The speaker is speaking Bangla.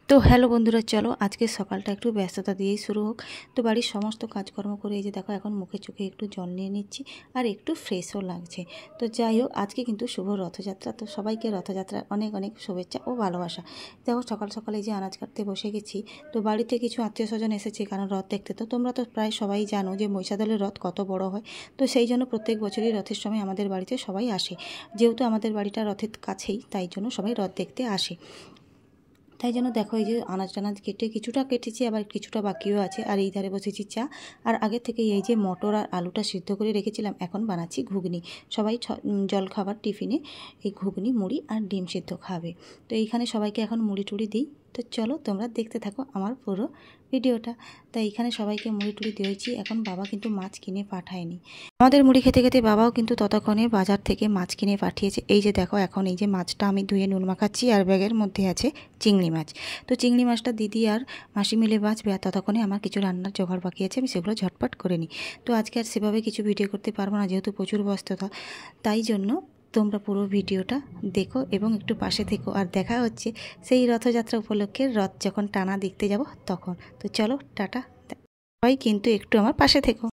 তো হ্যালো বন্ধুরা, চলো আজকে সকালটা একটু ব্যস্ততা দিয়েই শুরু হোক। তো বাড়ির সমস্ত কাজকর্ম করে এই যে দেখো এখন মুখে চোখে একটু জল নিয়ে নিচ্ছি আর একটু ফ্রেশও লাগছে। তো যাই হোক, আজকে কিন্তু শুভ রথযাত্রা। তো সবাইকে রথযাত্রার অনেক অনেক শুভেচ্ছা ও ভালোবাসা। দেখো সকাল সকালে এই যে আনাজ কাটতে বসে গেছি। তো বাড়িতে কিছু আত্মীয় স্বজন এসেছে কারণ রথ দেখতে। তো তোমরা তো প্রায় সবাই জানো যে মহিষাদলের রথ কত বড় হয়। তো সেই জন্য প্রত্যেক বছরই রথের সময় আমাদের বাড়িতে সবাই আসে। যেহেতু আমাদের বাড়িটা রথের কাছেই, তাই জন্য সবাই রথ দেখতে আসে। তাই জন্য দেখো এই যে আনাজ টানাজ কেটে কিছুটা কেটেছি, আবার কিছুটা বাকিও আছে। আর এই ধারে বসেছি চা। আর আগে থেকে এই যে মটর আর আলুটা সিদ্ধ করে রেখেছিলাম, এখন বানাচ্ছি ঘুগনি। সবাই জল খাবার টিফিনে এই ঘুগনি মুড়ি আর ডিম সিদ্ধ খাবে। তো এইখানে সবাইকে এখন মুড়ি টুড়ি দিই। তো চলো তোমরা দেখতে থাকো আমার পুরো ভিডিওটা। তাই এখানে সবাইকে মুড়ি টুড়ি দিয়েছি। এখন বাবা কিন্তু মাছ কিনে পাঠায়নি। আমাদের মুড়ি খেতে খেতে বাবাও কিন্তু ততক্ষণে বাজার থেকে মাছ কিনে পাঠিয়েছে। এই যে দেখো এখন এই যে মাছটা আমি ধুয়ে নুন মাখাচ্ছি, আর ব্যাগের মধ্যে আছে চিংড়ি মাছ। তো চিংড়ি মাছটা দিদি আর মাসি মিলে বাঁচবে, আর ততক্ষণে আমার কিছু রান্নার জোগাড় বাকি আছে, আমি সেগুলো ঝটপট করে নিই। তো আজকে আর সেভাবে কিছু ভিডিও করতে পারবো না, যেহেতু প্রচুর ব্যস্ততা। তাই জন্য তোমরা পুরো ভিডিওটা দেখো এবং একটু পাশে থেকো। আর দেখা হচ্ছে সেই রথযাত্রা উপলক্ষে, রথ যখন টানা দেখতে যাব তখন। তো চলো টাটা, সবাই কিন্তু একটু আমার পাশে থেকো।